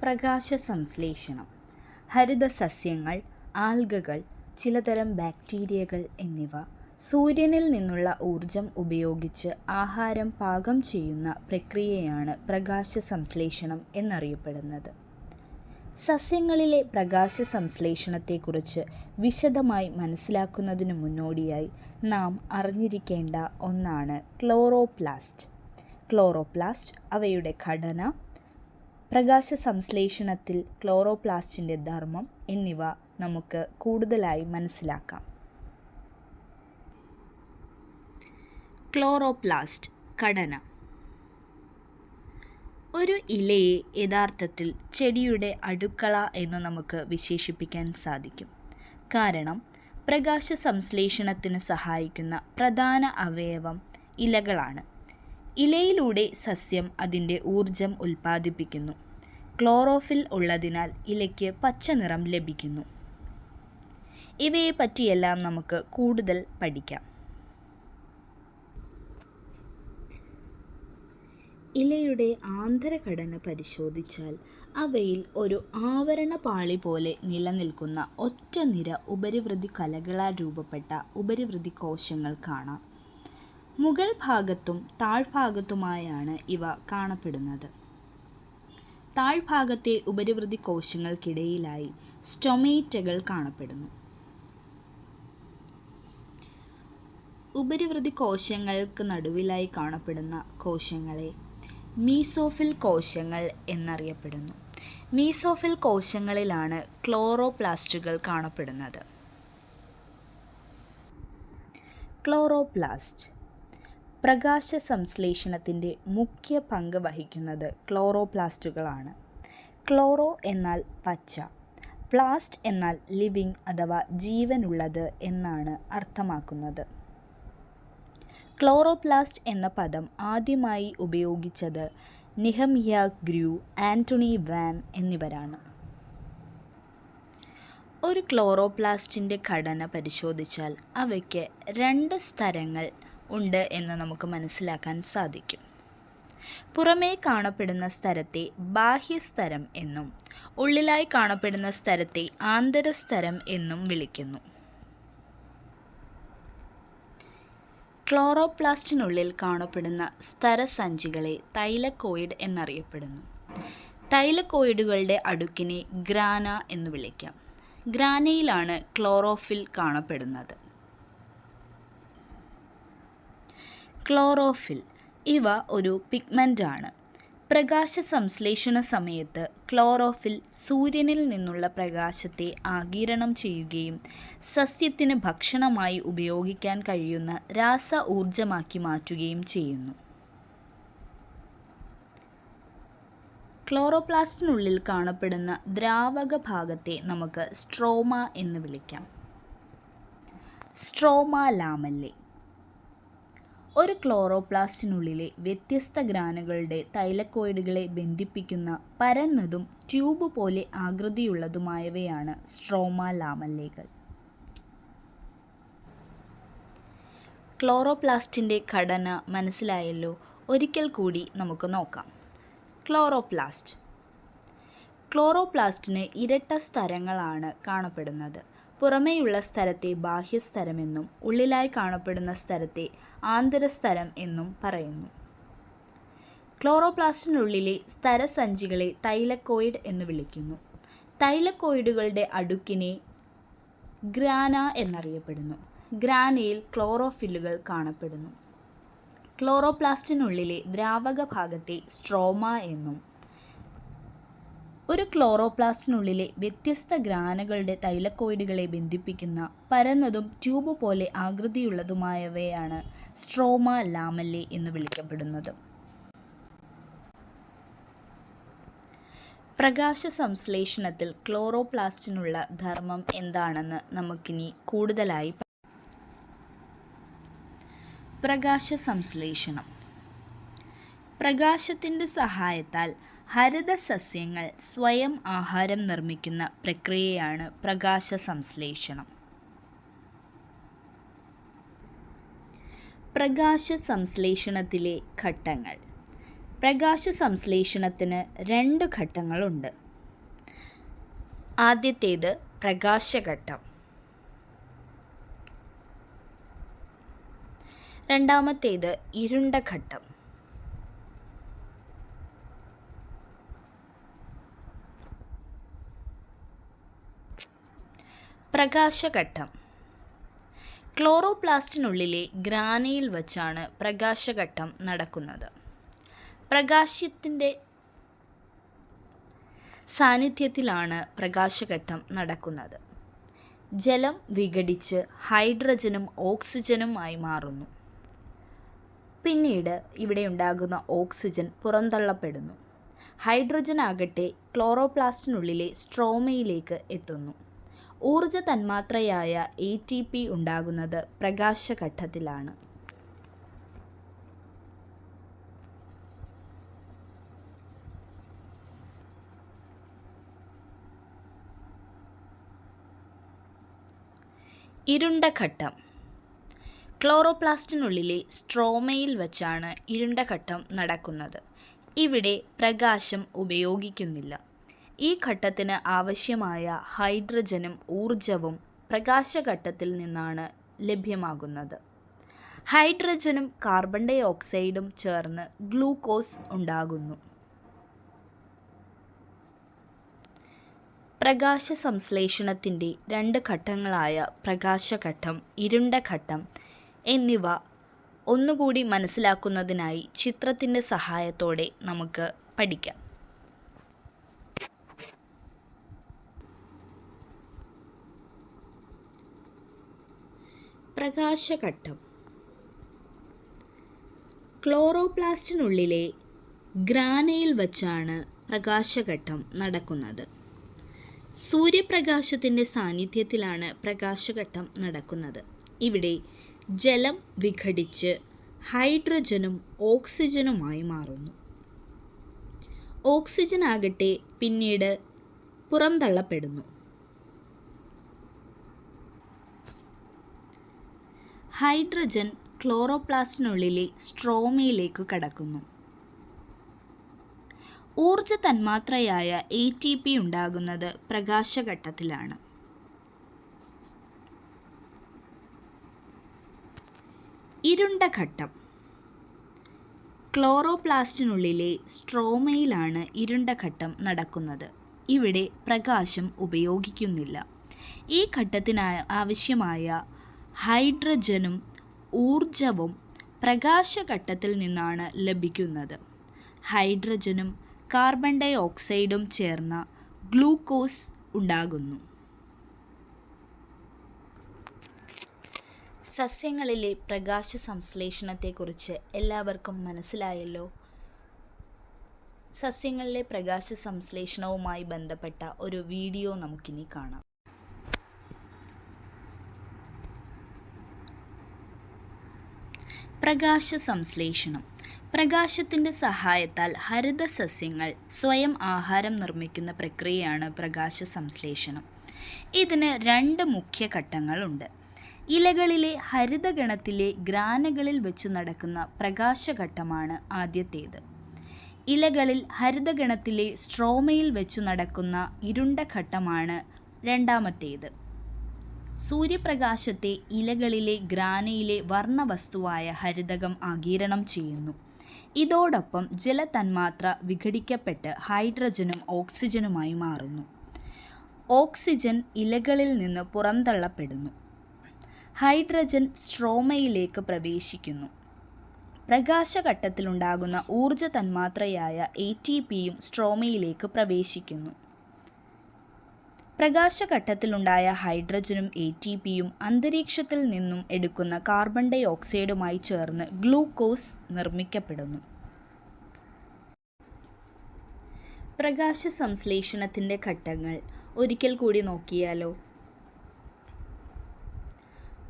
പ്രകാശ സംശ്ലേഷണം. ഹരിതസസ്യങ്ങൾ, ആൽഗകൾ, ചിലതരം ബാക്ടീരിയകൾ എന്നിവ സൂര്യനിൽ നിന്നുള്ള ഊർജം ഉപയോഗിച്ച് ആഹാരം പാകം ചെയ്യുന്ന പ്രക്രിയയാണ് പ്രകാശ സംശ്ലേഷണം എന്നറിയപ്പെടുന്നത്. സസ്യങ്ങളിലെ പ്രകാശ സംശ്ലേഷണത്തെക്കുറിച്ച് വിശദമായി മനസ്സിലാക്കുന്നതിനു മുന്നോടിയായി നാം അറിഞ്ഞിരിക്കേണ്ട ഒന്നാണ് ക്ലോറോപ്ലാസ്റ്റ്. ക്ലോറോപ്ലാസ്റ്റ്, അവയുടെ ഘടന, പ്രകാശ സംശ്ലേഷണത്തിൽ ക്ലോറോപ്ലാസ്റ്റിൻ്റെ ധർമ്മം എന്നിവ നമുക്ക് കൂടുതലായി മനസ്സിലാക്കാം. ക്ലോറോപ്ലാസ്റ്റ് ഘടന. ഒരു ഇലയെ യഥാർത്ഥത്തിൽ ചെടിയുടെ അടുക്കള എന്ന് നമുക്ക് വിശേഷിപ്പിക്കാൻ സാധിക്കും. കാരണം പ്രകാശ സംശ്ലേഷണത്തിന് സഹായിക്കുന്ന പ്രധാന അവയവം ഇലകളാണ്. ഇലയിലൂടെ സസ്യം അതിൻ്റെ ഊർജം ഉൽപ്പാദിപ്പിക്കുന്നു. ക്ലോറോഫിൽ ഉള്ളതിനാൽ ഇലയ്ക്ക് പച്ച നിറം ലഭിക്കുന്നു. ഇവയെ പറ്റിയെല്ലാം നമുക്ക് കൂടുതൽ പഠിക്കാം. ഇലയുടെ ആന്തരഘടന പരിശോധിച്ചാൽ അവയിൽ ഒരു ആവരണ പാളി പോലെ നിലനിൽക്കുന്ന ഒറ്റ നിര ഉപരിവൃതി കലകളാൽ രൂപപ്പെട്ട ഉപരിവൃതി കോശങ്ങൾ കാണാം. മുകൾ ഭാഗത്തും താഴ്ഭാഗത്തുമായാണ് ഇവ കാണപ്പെടുന്നത്. താഴ്ഭാഗത്തെ ഉപരിവൃതി കോശങ്ങൾക്കിടയിലായി സ്റ്റൊമേറ്റകൾ കാണപ്പെടുന്നു. ഉപരിവൃതി കോശങ്ങൾക്ക് നടുവിലായി കാണപ്പെടുന്ന കോശങ്ങളെ മീസോഫിൽ കോശങ്ങൾ എന്നറിയപ്പെടുന്നു. മീസോഫിൽ കോശങ്ങളിലാണ് ക്ലോറോപ്ലാസ്റ്റുകൾ കാണപ്പെടുന്നത്. ക്ലോറോപ്ലാസ്റ്റ്. പ്രകാശ സംശ്ലേഷണത്തിൻ്റെ മുഖ്യ പങ്ക് വഹിക്കുന്നത് ക്ലോറോപ്ലാസ്റ്റുകളാണ്. ക്ലോറോ എന്നാൽ പച്ച, പ്ലാസ്റ്റ് എന്നാൽ ലിവിങ് അഥവാ ജീവനുള്ളത് എന്നാണ് അർത്ഥമാക്കുന്നത്. ക്ലോറോപ്ലാസ്റ്റ് എന്ന പദം ആദ്യമായി ഉപയോഗിച്ചത് നെഹെമിയ ഗ്രൂ, ആന്റണി വാൻ എന്നിവരാണ്. ഒരു ക്ലോറോപ്ലാസ്റ്റിൻ്റെ ഘടന പരിശോധിച്ചാൽ അവയ്ക്ക് 2 സ്തരങ്ങൾ ഉണ്ട് എന്ന് നമുക്ക് മനസ്സിലാക്കാൻ സാധിക്കും. പുറമേ കാണപ്പെടുന്ന സ്തരത്തെ ബാഹ്യസ്തരം എന്നും ഉള്ളിലായി കാണപ്പെടുന്ന സ്തരത്തെ ആന്തരസ്തരം എന്നും വിളിക്കുന്നു. ക്ലോറോപ്ലാസ്റ്റിനുള്ളിൽ കാണപ്പെടുന്ന സ്തരസഞ്ചികളെ തൈലക്കോയിഡ് എന്നറിയപ്പെടുന്നു. തൈലക്കോയിഡുകളുടെ അടുക്കിനെ ഗ്രാന എന്ന് വിളിക്കാം. ഗ്രാനയിലാണ് ക്ലോറോഫിൽ കാണപ്പെടുന്നത്. ക്ലോറോഫിൽ. ഇവ ഒരു പിഗ്മെൻ്റാണ്. പ്രകാശ സംശ്ലേഷണ സമയത്ത് ക്ലോറോഫിൽ സൂര്യനിൽ നിന്നുള്ള പ്രകാശത്തെ ആഗിരണം ചെയ്യുകയും സസ്യത്തിന് ഭക്ഷണമായി ഉപയോഗിക്കാൻ കഴിയുന്ന രാസ ഊർജമാക്കി മാറ്റുകയും ചെയ്യുന്നു. ക്ലോറോപ്ലാസ്റ്റിനുള്ളിൽ കാണപ്പെടുന്ന ദ്രാവക ഭാഗത്തെ നമുക്ക് സ്ട്രോമ എന്ന് വിളിക്കാം. സ്ട്രോമ ലാമെല്ലെ. ഒരു ക്ലോറോപ്ലാസ്റ്റിനുള്ളിലെ വ്യത്യസ്ത ഗ്രാനുകളുടെ തൈലക്കോയിഡുകളെ ബന്ധിപ്പിക്കുന്ന പരന്നതും ട്യൂബ് പോലെ ആകൃതിയുള്ളതുമായവയാണ് സ്ട്രോമ ലാമെല്ലകൾ. ക്ലോറോപ്ലാസ്റ്റിൻ്റെ ഘടന മനസ്സിലായല്ലോ. ഒരിക്കൽ കൂടി നമുക്ക് നോക്കാം. ക്ലോറോപ്ലാസ്റ്റ്. ക്ലോറോപ്ലാസ്റ്റിന് ഇരട്ട സ്തരങ്ങളാണ് കാണപ്പെടുന്നത്. പുറമേയുള്ള സ്ഥലത്തെ ബാഹ്യസ്തരമെന്നും ഉള്ളിലായി കാണപ്പെടുന്ന സ്ഥലത്തെ ആന്തരസ്തരം എന്നും പറയുന്നു. ക്ലോറോപ്ലാസ്റ്റിനുള്ളിലെ സ്തരസഞ്ചികളെ തൈലക്കോയിഡ് എന്ന് വിളിക്കുന്നു. തൈലക്കോയിഡുകളുടെ അടുക്കിനെ ഗ്രാന എന്നറിയപ്പെടുന്നു. ഗ്രാനയിൽ ക്ലോറോഫില്ലുകൾ കാണപ്പെടുന്നു. ക്ലോറോപ്ലാസ്റ്റിനുള്ളിലെ ദ്രാവക ഭാഗത്തെ സ്ട്രോമ എന്നും ഒരു ക്ലോറോപ്ലാസ്റ്റിനുള്ളിലെ വ്യത്യസ്ത ഗ്രാനുകളുടെ തൈലക്കോയിഡുകളെ ബന്ധിപ്പിക്കുന്ന പരന്നതും ട്യൂബ് പോലെ ആകൃതിയുള്ളതുമായവയാണ് സ്ട്രോമ ലാമെല്ലെ എന്ന് വിളിക്കപ്പെടുന്നത്. പ്രകാശ സംശ്ലേഷണത്തിൽ ക്ലോറോപ്ലാസ്റ്റിനുള്ള ധർമ്മം എന്താണെന്ന് നമുക്കിനി കൂടുതലായി പ്രകാശ സംശ്ലേഷണം. പ്രകാശത്തിൻ്റെ സഹായത്താൽ ഹരിതസസ്യങ്ങൾ സ്വയം ആഹാരം നിർമ്മിക്കുന്ന പ്രക്രിയയാണ് പ്രകാശ സംശ്ലേഷണം. പ്രകാശ സംശ്ലേഷണത്തിലെ ഘട്ടങ്ങൾ. പ്രകാശ സംശ്ലേഷണത്തിന് 2 ഘട്ടങ്ങളുണ്ട്. ആദ്യത്തേത് പ്രകാശഘട്ടം, രണ്ടാമത്തേത് ഇരുണ്ട ഘട്ടം, പ്രകാശഘട്ടം. ക്ലോറോപ്ലാസ്റ്റിനുള്ളിലെ ഗ്രാനയിൽ വച്ചാണ് പ്രകാശഘട്ടം നടക്കുന്നത്. പ്രകാശത്തിൻ്റെ സാന്നിധ്യത്തിലാണ് പ്രകാശഘട്ടം നടക്കുന്നത്. ജലം വിഘടിച്ച് ഹൈഡ്രജനും ഓക്സിജനുമായി മാറുന്നു. പിന്നീട് ഇവിടെ ഉണ്ടാകുന്ന ഓക്സിജൻ പുറന്തള്ളപ്പെടുന്നു. ഹൈഡ്രജൻ ആകട്ടെ ക്ലോറോപ്ലാസ്റ്റിനുള്ളിലെ സ്ട്രോമയിലേക്ക് എത്തുന്നു. ഊർജ തന്മാത്രയായ ATP ഉണ്ടാകുന്നത് പ്രകാശഘട്ടത്തിലാണ്. ഇരുണ്ട ഘട്ടം. ക്ലോറോപ്ലാസ്റ്റിനുള്ളിലെ സ്ട്രോമയിൽ വച്ചാണ് ഇരുണ്ട ഘട്ടം നടക്കുന്നത്. ഇവിടെ പ്രകാശം ഉപയോഗിക്കുന്നില്ല. ഈ ഘട്ടത്തിന് ആവശ്യമായ ഹൈഡ്രജനും ഊർജവും പ്രകാശഘട്ടത്തിൽ നിന്നാണ് ലഭ്യമാകുന്നത്. ഹൈഡ്രജനും കാർബൺ ഡൈ ഓക്സൈഡും ചേർന്ന് ഗ്ലൂക്കോസ് ഉണ്ടാകുന്നു. പ്രകാശ സംശ്ലേഷണത്തിൻ്റെ 2 ഘട്ടങ്ങളായ പ്രകാശഘട്ടം, ഇരുണ്ട ഘട്ടം എന്നിവ ഒന്നുകൂടി മനസ്സിലാക്കുന്നതിനായി ചിത്രത്തിൻ്റെ സഹായത്തോടെ നമുക്ക് പഠിക്കാം. പ്രകാശഘട്ടം. ക്ലോറോപ്ലാസ്റ്റിനുള്ളിലെ ഗ്രാനയിൽ വച്ചാണ് പ്രകാശഘട്ടം നടക്കുന്നത്. സൂര്യപ്രകാശത്തിൻ്റെ സാന്നിധ്യത്തിലാണ് പ്രകാശഘട്ടം നടക്കുന്നത്. ഇവിടെ ജലം വിഘടിച്ച് ഹൈഡ്രജനും ഓക്സിജനുമായി മാറുന്നു. ഓക്സിജൻ ആകട്ടെ പിന്നീട് പുറന്തള്ളപ്പെടുന്നു. ഹൈഡ്രജൻ ക്ലോറോപ്ലാസ്റ്റിനുള്ളിലെ സ്ട്രോമയിലേക്ക് കടക്കുന്നു. ഊർജ തന്മാത്രയായ ATP ഉണ്ടാകുന്നത് പ്രകാശഘട്ടത്തിലാണ്. ഇരുണ്ട ഘട്ടം. ക്ലോറോപ്ലാസ്റ്റിനുള്ളിലെ സ്ട്രോമയിലാണ് ഇരുണ്ട ഘട്ടം നടക്കുന്നത്. ഇവിടെ പ്രകാശം ഉപയോഗിക്കുന്നില്ല. ഈ ഘട്ടത്തിന് ആവശ്യമായ ഹൈഡ്രജനും ഊർജവും പ്രകാശഘട്ടത്തിൽ നിന്നാണ് ലഭിക്കുന്നത്. ഹൈഡ്രജനും കാർബൺ ഡൈ ഓക്സൈഡും ചേർന്ന ഗ്ലൂക്കോസ് ഉണ്ടാകുന്നു. സസ്യങ്ങളിലെ പ്രകാശ സംശ്ലേഷണത്തെക്കുറിച്ച് എല്ലാവർക്കും മനസ്സിലായല്ലോ. സസ്യങ്ങളിലെ പ്രകാശ സംശ്ലേഷണവുമായി ബന്ധപ്പെട്ട ഒരു വീഡിയോ നമുക്കിനി കാണാം. പ്രകാശ സംശ്ലേഷണം. പ്രകാശത്തിൻ്റെ സഹായത്താൽ ഹരിത സസ്യങ്ങൾ സ്വയം ആഹാരം നിർമ്മിക്കുന്ന പ്രക്രിയയാണ് പ്രകാശ സംശ്ലേഷണം. ഇതിന് 2 മുഖ്യ ഘട്ടങ്ങളുണ്ട്. ഇലകളിലെ ഹരിതഗണത്തിലെ ഗ്രാനകളിൽ വെച്ച് നടക്കുന്ന പ്രകാശഘട്ടമാണ് ആദ്യത്തേത്. ഇലകളിൽ ഹരിതഗണത്തിലെ സ്ട്രോമയിൽ വെച്ചു നടക്കുന്ന ഇരുണ്ട ഘട്ടമാണ് രണ്ടാമത്തേത്. സൂര്യപ്രകാശത്തെ ഇലകളിലെ ഗ്രാനയിലെ വർണ്ണവസ്തുവായ ഹരിതകം ആഗിരണം ചെയ്യുന്നു. ഇതോടൊപ്പം ജലതന്മാത്ര വിഘടിക്കപ്പെട്ട് ഹൈഡ്രജനും ഓക്സിജനുമായി മാറുന്നു. ഓക്സിജൻ ഇലകളിൽ നിന്ന് പുറന്തള്ളപ്പെടുന്നു. ഹൈഡ്രജൻ സ്ട്രോമയിലേക്ക് പ്രവേശിക്കുന്നു. പ്രകാശഘട്ടത്തിലുണ്ടാകുന്ന ഊർജ തന്മാത്രയായ ATPയും സ്ട്രോമയിലേക്ക് പ്രവേശിക്കുന്നു. പ്രകാശഘട്ടത്തിലുണ്ടായ ഹൈഡ്രജനും ATPയും അന്തരീക്ഷത്തിൽ നിന്നും എടുക്കുന്ന കാർബൺ ഡൈ ഓക്സൈഡുമായി ചേർന്ന് ഗ്ലൂക്കോസ് നിർമ്മിക്കപ്പെടുന്നു. പ്രകാശ സംശ്ലേഷണത്തിൻ്റെ ഘട്ടങ്ങൾ ഒരിക്കൽ കൂടി നോക്കിയാലോ.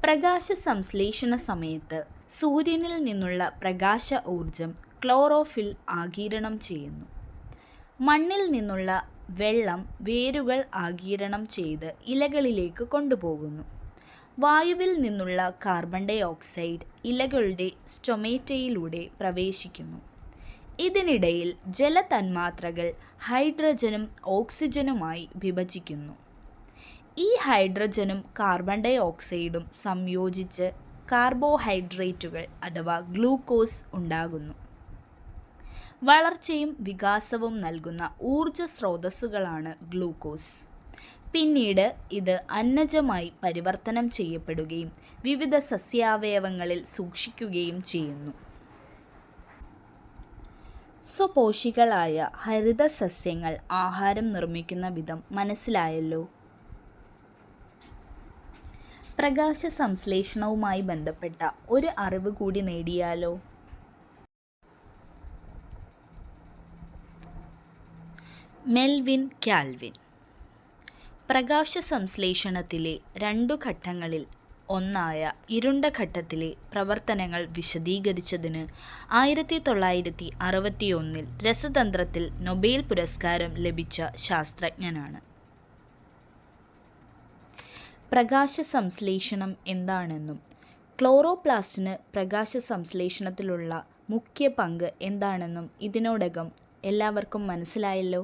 പ്രകാശ സംശ്ലേഷണ സമയത്ത് സൂര്യനിൽ നിന്നുള്ള പ്രകാശ ഊർജം ക്ലോറോഫിൽ ആഗിരണം ചെയ്യുന്നു. മണ്ണിൽ നിന്നുള്ള വെള്ളം വേരുകൾ ആഗിരണം ചെയ്ത് ഇലകളിലേക്ക് കൊണ്ടുപോകുന്നു. വായുവിൽ നിന്നുള്ള കാർബൺ ഡൈ ഓക്സൈഡ് ഇലകളുടെ സ്റ്റൊമേറ്റയിലൂടെ പ്രവേശിക്കുന്നു. ഇതിനിടയിൽ ജലതന്മാത്രകൾ ഹൈഡ്രജനും ഓക്സിജനുമായി വിഭജിക്കുന്നു. ഈ ഹൈഡ്രജനും കാർബൺ ഡൈ ഓക്സൈഡും സംയോജിച്ച് കാർബോഹൈഡ്രേറ്റുകൾ അഥവാ ഗ്ലൂക്കോസ് ഉണ്ടാകുന്നു. വളർച്ചയും വികാസവും നൽകുന്ന ഊർജ സ്രോതസ്സുകളാണ് ഗ്ലൂക്കോസ്. പിന്നീട് ഇത് അന്നജമായി പരിവർത്തനം ചെയ്യപ്പെടുകയും വിവിധ സസ്യാവയവങ്ങളിൽ സൂക്ഷിക്കുകയും ചെയ്യുന്നു. സ്വപോഷികളായ ഹരിത സസ്യങ്ങൾ ആഹാരം നിർമ്മിക്കുന്ന വിധം മനസ്സിലായല്ലോ. പ്രകാശ സംശ്ലേഷണവുമായി ബന്ധപ്പെട്ട ഒരു അറിവ് കൂടി നേടിയാലോ. മെൽവിൻ കാൽവിൻ പ്രകാശ സംശ്ലേഷണത്തിലെ 2 ഘട്ടങ്ങളിൽ ഒന്നായ ഇരുണ്ട ഘട്ടത്തിലെ പ്രവർത്തനങ്ങൾ വിശദീകരിച്ചതിന് 1961 രസതന്ത്രത്തിൽ നൊബേൽ പുരസ്കാരം ലഭിച്ച ശാസ്ത്രജ്ഞനാണ്. പ്രകാശ സംശ്ലേഷണം എന്താണെന്നും ക്ലോറോപ്ലാസ്റ്റിന് പ്രകാശ സംശ്ലേഷണത്തിലുള്ള മുഖ്യ പങ്ക് എന്താണെന്നും ഇതിനോടകം എല്ലാവർക്കും മനസ്സിലായല്ലോ.